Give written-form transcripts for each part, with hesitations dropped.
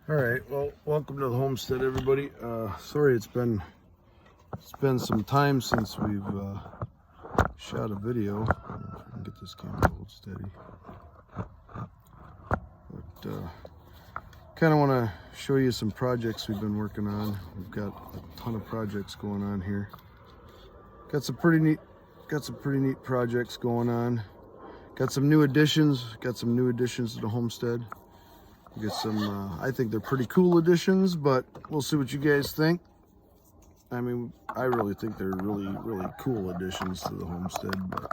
All right, well, welcome to the homestead, everybody. Sorry it's been some time since we've shot a video. I don't know if I can get this camera to hold steady, but kind of want to show you some projects we've been working on. We've got a ton of projects going on here. Got some pretty neat projects going on. Got some new additions to the homestead. Get some, I think they're pretty cool additions, but we'll see what you guys think. I mean, I really think they're really cool additions to the homestead, but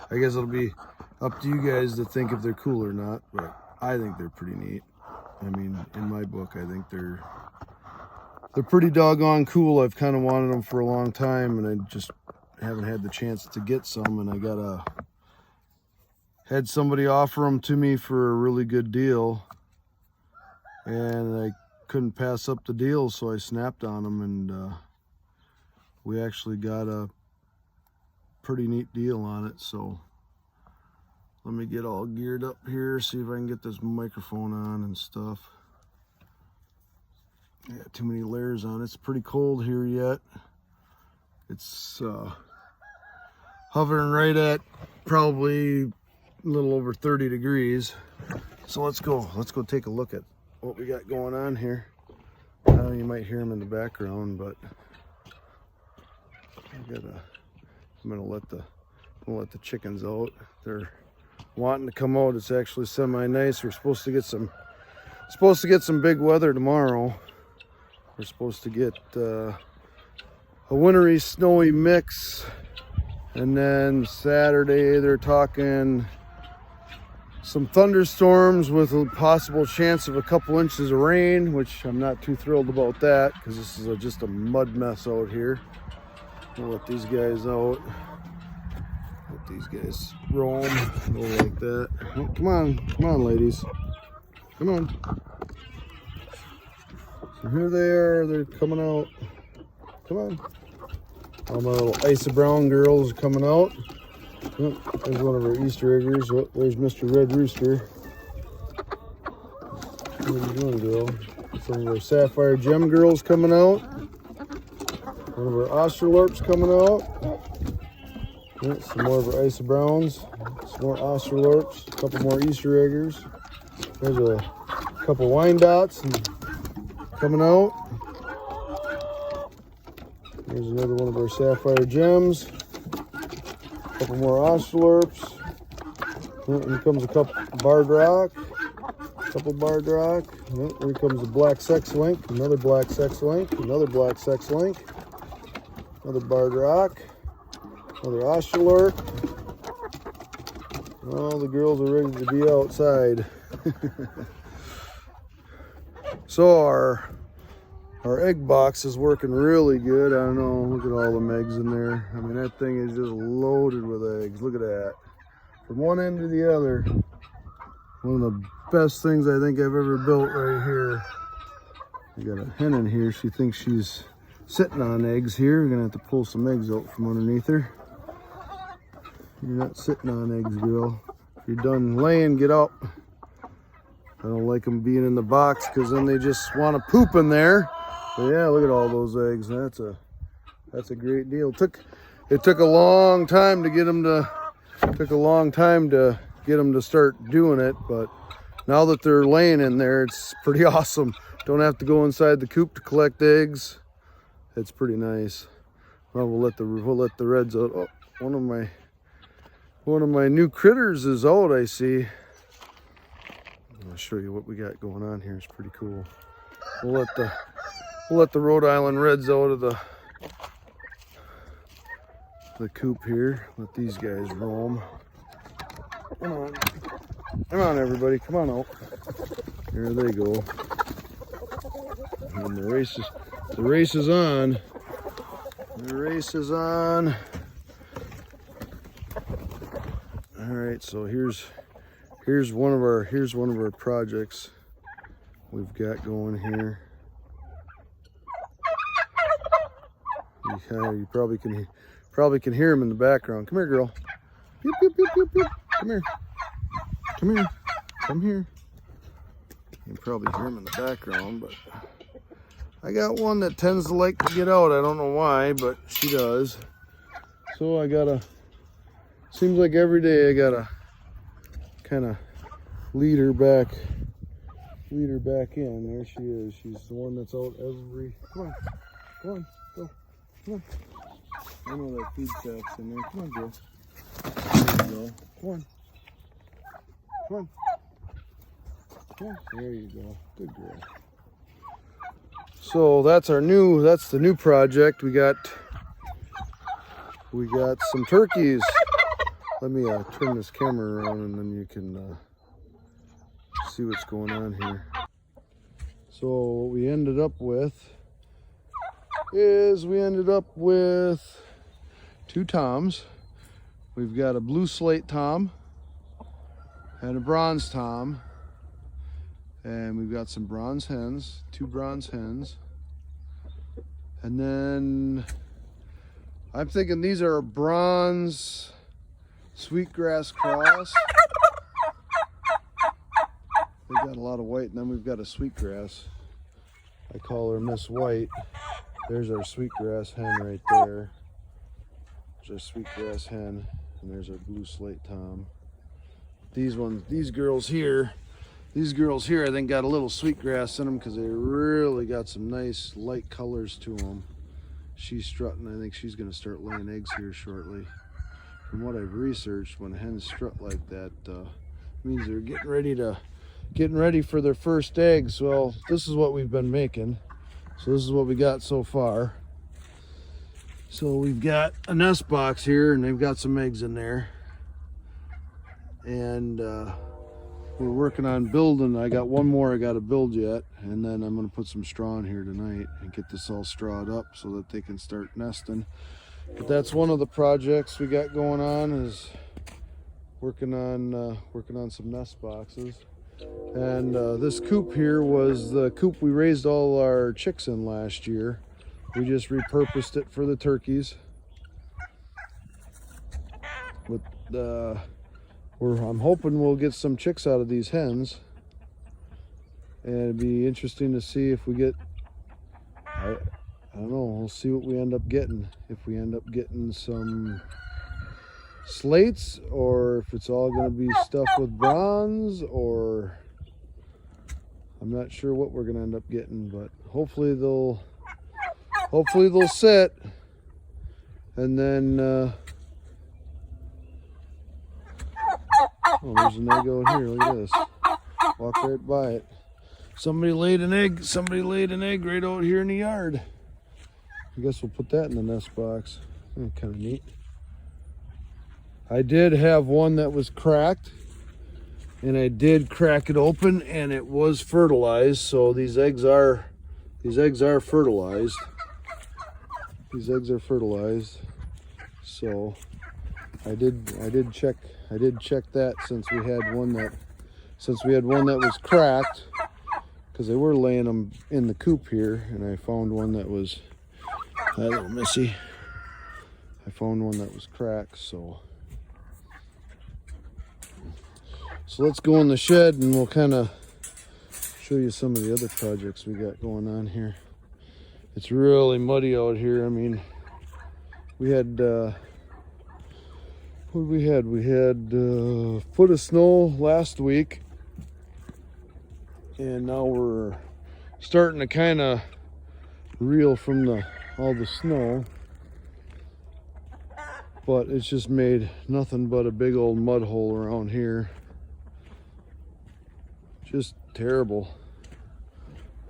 I guess it'll be up to you guys to think if they're cool or not, but I think they're pretty neat. I mean, in my book, I think they're pretty doggone cool. I've kind of wanted them for a long time, and I just haven't had the chance to get some, and I had somebody offer them to me for a really good deal. And I couldn't pass up the deal, so I snapped on them, and we actually got a pretty neat deal on it. So let me get all geared up here, see if I can get this microphone on and stuff. Yeah, too many layers on. It's pretty cold here yet. It's hovering right at probably a little over 30 degrees. So let's go take a look at what we got going on here. You might hear them in the background, but I'm gonna let the chickens out. They're wanting to come out. It's actually semi-nice. We're supposed to get some big weather tomorrow. We're supposed to get a wintry snowy mix, and then Saturday they're talking some thunderstorms with a possible chance of a couple inches of rain, which I'm not too thrilled about that because this is just a mud mess out here. We'll let these guys out. Let these guys roam. Go like that. Oh, come on, ladies. Come on. So here they are. They're coming out. Come on. All my little Isa Brown girls are coming out. Oh, there's one of our Easter eggers. Oh, there's Mr. Red Rooster. What are you doing, girl? Some of our Sapphire Gem girls coming out. One of our Australorps coming out. Yeah, some more of our Isa Browns. Some more Australorps. A couple more Easter eggers. There's a couple Wyandottes coming out. There's another one of our Sapphire Gems. Couple more Australorps. Here comes a couple Barred Rock. Here comes a Black Sex Link. Another Black Sex Link. Another Black Sex Link. Another Barred Rock. Another Australorp. All the girls are ready to be outside. So our egg box is working really good. I don't know, look at all them eggs in there. I mean, that thing is just loaded with eggs. Look at that. From one end to the other. One of the best things I think I've ever built right here. We got a hen in here. She thinks she's sitting on eggs here. We're gonna have to pull some eggs out from underneath her. You're not sitting on eggs, girl. If you're done laying, get up. I don't like them being in the box because then they just want to poop in there. But yeah, look at all those eggs. That's a great deal. It took a long time to get them to start doing it, but now that they're laying in there, it's pretty awesome. Don't have to go inside the coop to collect eggs. It's pretty nice. Well, we'll let the reds out. Oh, one of my new critters is out, I see. I'll show you what we got going on here. It's pretty cool. We'll let the Rhode Island Reds out of the coop here. Let these guys roam. Come on, everybody, come on out. There they go. And the race is on. The race is on. All right, so here's one of our projects we've got going here. You probably can hear him in the background. Come here, girl. Pew, pew, pew, pew, pew. Come here. Come here. You can probably hear them in the background, but I got one that tends to like to get out. I don't know why, but she does. So I gotta, seems like every day I gotta kind of lead her back in. There she is. She's the one that's out every, come on, go, come on. I know that feed sack's in there. Come on, girl. There you go. Come on. There you go. Good girl. So that's the new project. We got some turkeys. Let me turn this camera around and then you can see what's going on here. So what we ended up with is two toms. We've got a blue slate tom and a bronze tom, and we've got some bronze hens, two bronze hens, and then I'm thinking these are a bronze sweetgrass cross. They got a lot of white, and then we've got a sweetgrass. I call her Miss White. There's our sweetgrass hen right there. There's our sweetgrass hen, and there's our blue slate tom. These girls here, I think got a little sweetgrass in them because they really got some nice light colors to them. She's strutting. I think she's going to start laying eggs here shortly. From what I've researched, when hens strut like that, means they're getting ready for their first eggs. Well, this is what we've been making. So this is what we got so far. So we've got a nest box here, and they've got some eggs in there. And we're working on building. I got one more I got to build yet, and then I'm going to put some straw in here tonight and get this all strawed up so that they can start nesting. But that's one of the projects we got going on, is working on some nest boxes. And this coop here was the coop we raised all our chicks in last year. We just repurposed it for the turkeys. But I'm hoping we'll get some chicks out of these hens, and it'd be interesting to see if we get, I don't know, we'll see what we end up getting. If we end up getting some slates, or if it's all going to be stuff with bronze, or I'm not sure what we're going to end up getting, but hopefully they'll sit, and then oh, there's an egg out here. Look at this. Walk right by it. Somebody laid an egg right out here in the yard. I guess we'll put that in the nest box. Kind of neat. I did have one that was cracked, and I did crack it open, and it was fertilized. So these eggs are fertilized. These eggs are fertilized. So I did check that, since we had one that was cracked, because they were laying them in the coop here, and I found one that was a little missy. I found one that was cracked, so let's go in the shed and we'll kind of show you some of the other projects we got going on here. It's really muddy out here. I mean, we had we had a foot of snow last week, and now we're starting to kind of reel from all the snow, but it's just made nothing but a big old mud hole around here. Just terrible.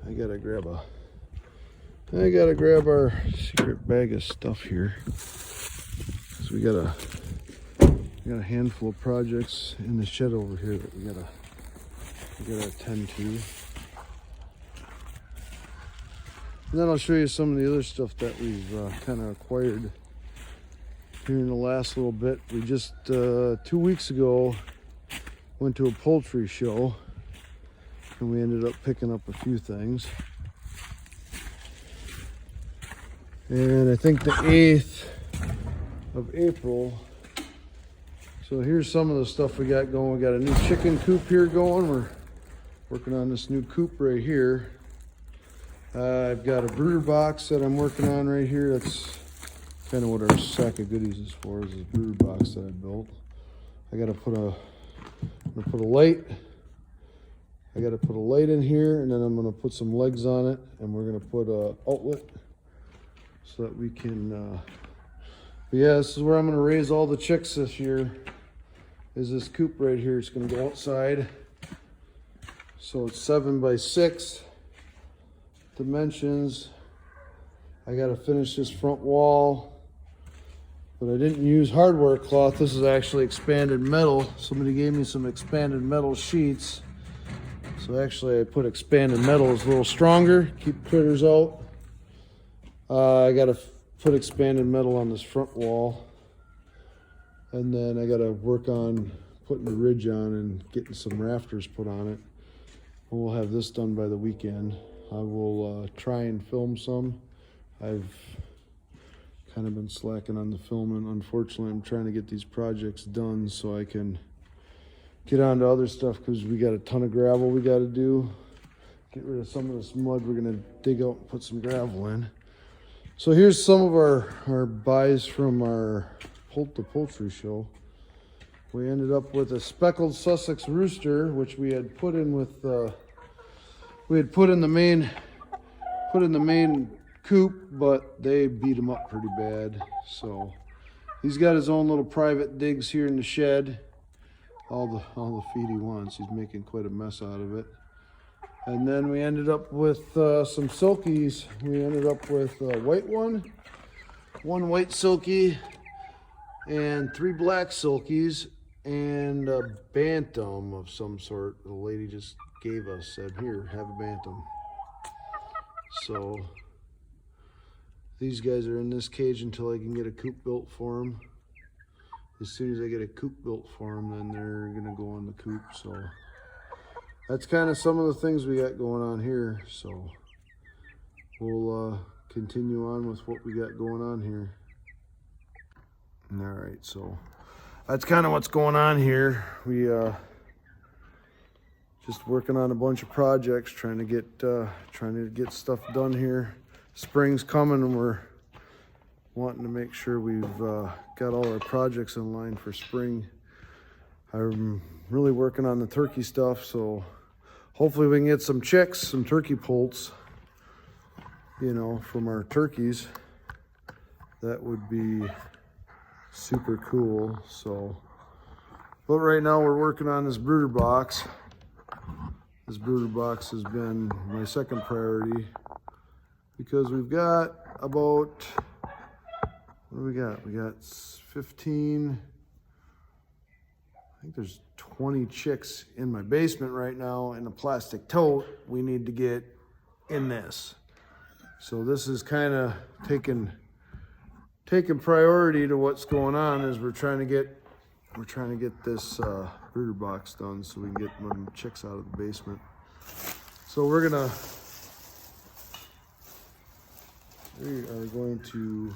I gotta grab our secret bag of stuff here. So we got a handful of projects in the shed over here that we gotta attend to. And then I'll show you some of the other stuff that we've kind of acquired here in the last little bit. We just 2 weeks ago went to a poultry show, and we ended up picking up a few things. And I think the 8th of April. So here's some of the stuff we got going. We got a new chicken coop here going. We're Working on this new coop right here. I've got a brooder box that I'm working on right here. That's kind of what our sack of goodies is for, is this brooder box that I built. I gotta put a light. I gotta put a light in here, and then I'm gonna put some legs on it, and we're gonna put a outlet so that we can, but yeah, this is where I'm gonna raise all the chicks this year, is this coop right here. It's gonna go outside. So it's 7x6 dimensions. I gotta finish this front wall, but I didn't use hardware cloth. This is actually expanded metal. Somebody gave me some expanded metal sheets. So actually I put expanded metal. It's a little stronger, keep critters out. I gotta put expanded metal on this front wall. And then I gotta work on putting the ridge on and getting some rafters put on it. And we'll have this done by the weekend. I will try and film some. I've kind of been slacking on the filming. Unfortunately, I'm trying to get these projects done so I can get on to other stuff, because we got a ton of gravel we got to do. Get rid of some of this mud. We're going to dig out and put some gravel in. So here's some of our buys from our the poultry show. We ended up with a speckled Sussex rooster, which we had put in with put in the main coop, but they beat him up pretty bad. So he's got his own little private digs here in the shed. All the feed he wants. He's making quite a mess out of it. And then we ended up with some silkies. We ended up with a white one white silkie, and 3 black silkies, and a bantam of some sort. The lady just gave us, said, here, have a bantam. So these guys are in this cage until I can get a coop built for them. As soon as I get a coop built for them, then they're gonna go in the coop. So that's kind of some of the things we got going on here. So we'll continue on with what we got going on here. All right, so that's kind of what's going on here. We just working on a bunch of projects, trying to get stuff done here. Spring's coming, and we're wanting to make sure we've got all our projects in line for spring. I'm really working on the turkey stuff, so hopefully we can get some chicks, some turkey poults, you know, from our turkeys. That would be super cool. So, but right now we're working on this brooder box. This brooder box has been my second priority, because we've got about, what do we got? We got 15, I think there's 20 chicks in my basement right now in a plastic tote we need to get in this. So this is kind of taking priority to what's going on, as we're trying to get this brooder box done so we can get them chicks out of the basement. So we are going to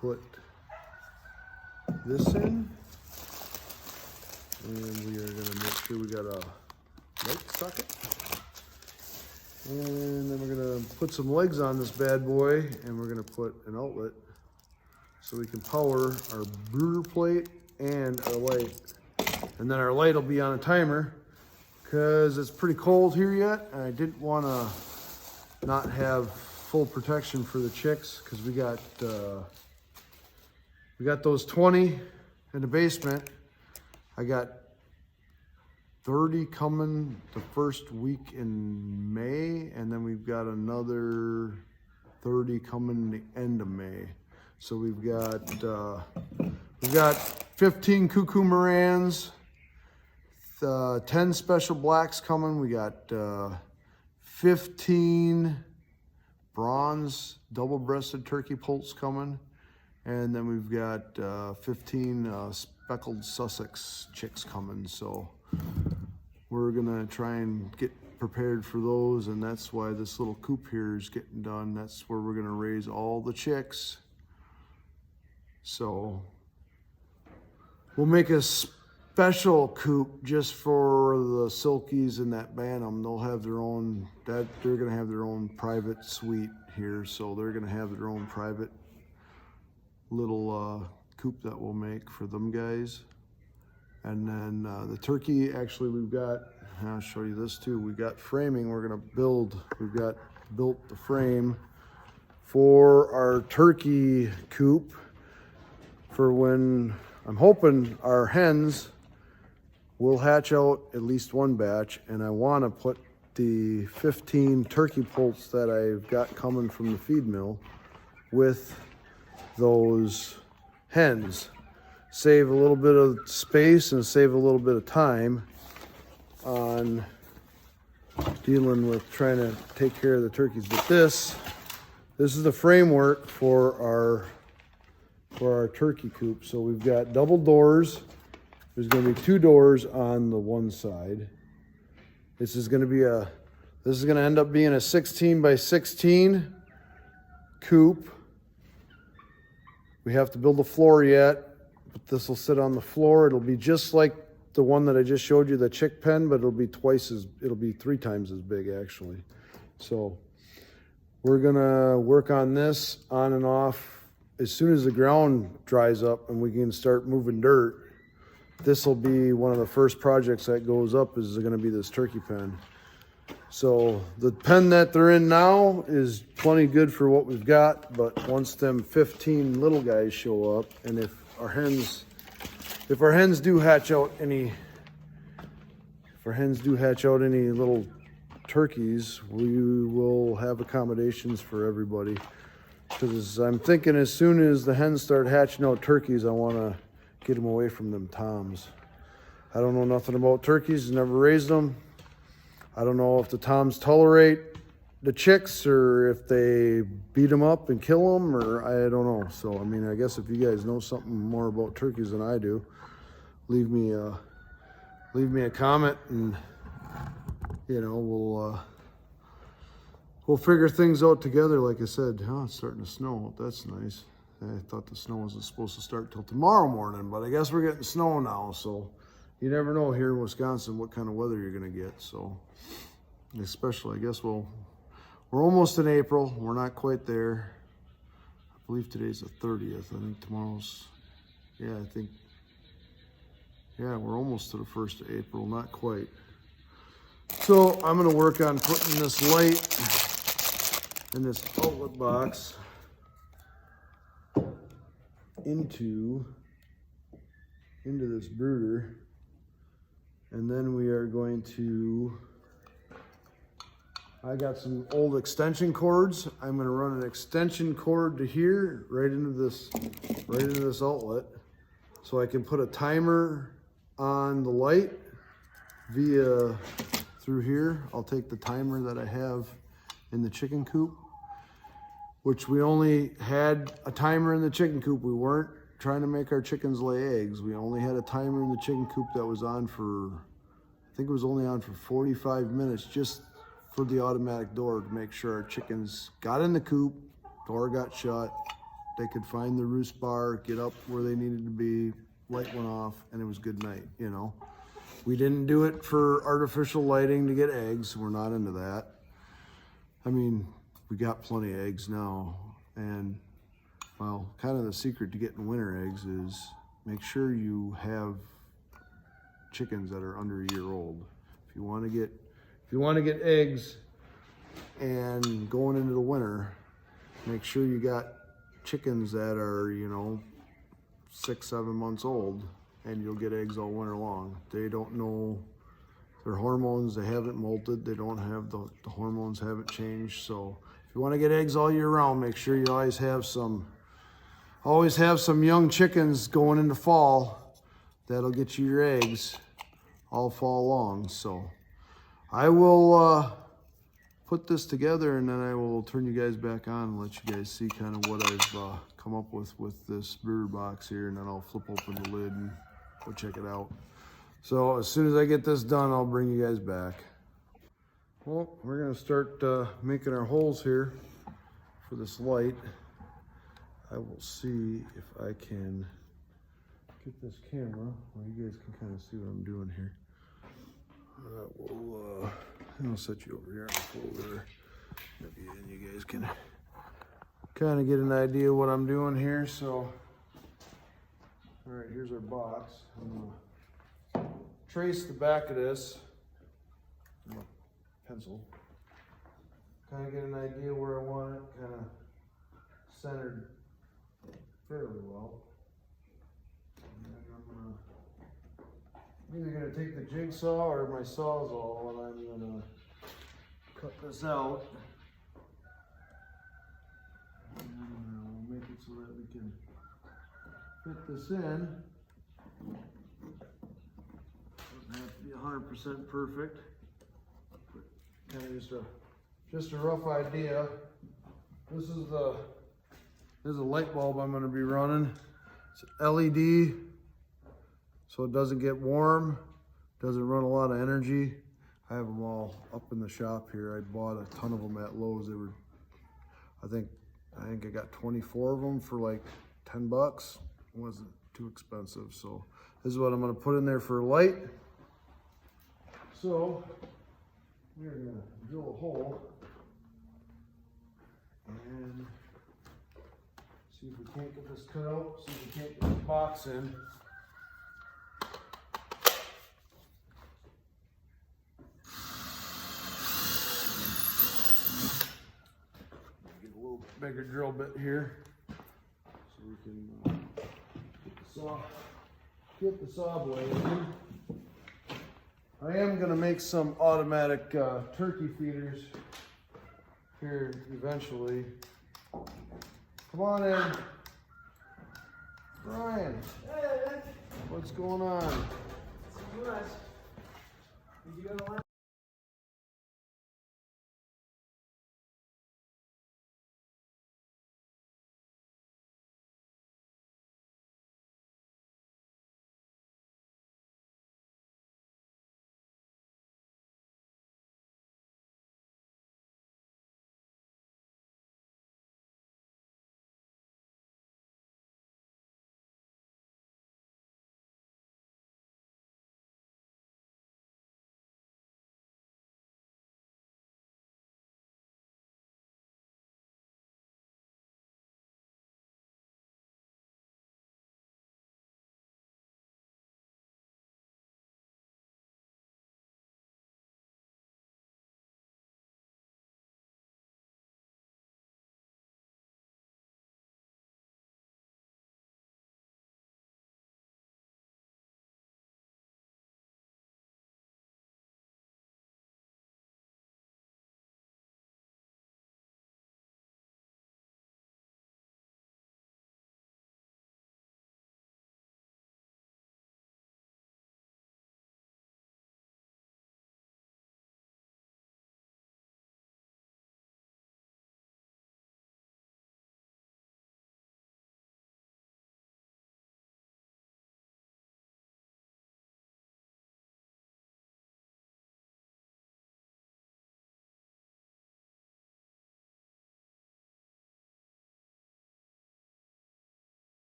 put this in, and we are going to make sure we got a light socket, and then we're going to put some legs on this bad boy, and we're going to put an outlet so we can power our brooder plate and our light. And then our light will be on a timer, because it's pretty cold here yet, and I didn't want to not have full protection for the chicks, because we got those 20 in the basement. I got 30 coming the first week in May, and then we've got another 30 coming the end of May. So we've got 15 cuckoo Morans, 10 special blacks coming. We got 15 bronze double-breasted turkey poults coming, and then we've got 15 speckled Sussex chicks coming. So we're gonna try and get prepared for those, and that's why this little coop here is getting done. That's where we're gonna raise all the chicks. So we'll make a special coop just for the silkies and that bantam. They'll have their own, they're gonna have their own private suite here. So they're gonna have their own private little coop that we'll make for them guys. And then the turkey, actually we've got, I'll show you this too. We got framing, we're gonna build, we've got built the frame for our turkey coop for when, I'm hoping our hens will hatch out at least one batch, and I wanna put the 15 turkey poults that I've got coming from the feed mill with those hens. Save a little bit of space and save a little bit of time on dealing with trying to take care of the turkeys. But this is the framework for our turkey coop. So we've got double doors. There's going to be 2 doors on the one side. This is going to end up being a 16 by 16 coop. We have to build a floor yet, but this will sit on the floor. It'll be just like the one that I just showed you, the chick pen, but it'll be 3 times as big actually. So we're gonna work on this on and off as soon as the ground dries up and we can start moving dirt. This will be one of the first projects that goes up, is gonna be this turkey pen. So the pen that they're in now is plenty good for what we've got, but once them 15 little guys show up, and if our hens do hatch out any little turkeys, we will have accommodations for everybody. Because I'm thinking as soon as the hens start hatching out turkeys, I want to get them away from them toms. I don't know nothing about turkeys, never raised them. I don't know if the toms tolerate the chicks or if they beat them up and kill them, or I don't know. So, I mean, I guess if you guys know something more about turkeys than I do, leave me a comment, and you know, we'll figure things out together. Like I said, it's starting to snow. That's nice. I thought the snow wasn't supposed to start till tomorrow morning, but I guess we're getting snow now. So you never know here in Wisconsin what kind of weather you're gonna get. So especially, I guess, well, we're almost in April. We're not quite there. I believe today's the 30th. I think tomorrow's, yeah, we're almost to the 1st of April, not quite. So I'm gonna work on putting this light in this outlet box into this brooder. And then we are going to, I got some old extension cords. I'm gonna run an extension cord to here, right into this outlet, so I can put a timer on the light via through here. I'll take the timer that I have in the chicken coop, which we only had a timer in the chicken coop. We weren't trying to make our chickens lay eggs. We only had a timer in the chicken coop that was on for, I think it was only on for 45 minutes, just for the automatic door, to make sure our chickens got in the coop, door got shut, they could find the roost bar, get up where they needed to be, light went off, and it was good night, you know. We didn't do it for artificial lighting to get eggs. We're not into that. I mean, we got plenty of eggs now, and well, kind of the secret to getting winter eggs is make sure you have chickens that are under a year old. If you want to get eggs and going into the winter, make sure you got chickens that are, you know, 6-7 months old, and you'll get eggs all winter long. They don't know their hormones, they haven't molted, they don't have the hormones haven't changed. So if you want to get eggs all year round, make sure you always have some young chickens going into fall. That'll get you your eggs all fall long. So I will put this together, and then I will turn you guys back on and let you guys see kind of what I've come up with this brooder box here, and then I'll flip open the lid and go check it out. So as soon as I get this done, I'll bring you guys back. Well, we're gonna start making our holes here for this light. I will see if I can get this camera where you guys can kind of see what I'm doing here. I'll set you over here on the folder. Maybe then you guys can kind of get an idea of what I'm doing here. So, all right, here's our box. I'm gonna trace the back of this with a pencil. Kind of get an idea where I want it, kind of centered fairly well. And then I'm either gonna take the jigsaw or my sawzall, and I'm gonna cut this out. And we'll make it so that we can fit this in. Doesn't have to be 100% perfect, but kind of just a rough idea. This is a light bulb I'm going to be running. It's LED, so it doesn't get warm, doesn't run a lot of energy. I have them all up in the shop here. I bought a ton of them at Lowe's. They were, I think I got 24 of them for like 10 bucks. It wasn't too expensive. So this is what I'm going to put in there for light. So we're going to drill a hole and see if we can't get this cut out, see if we can't get this box in. Get a little bigger drill bit here so we can get the saw blade in. I am going to make some automatic turkey feeders here eventually. Come on in. Brian. Hey, what's going on? Did you go to lunch?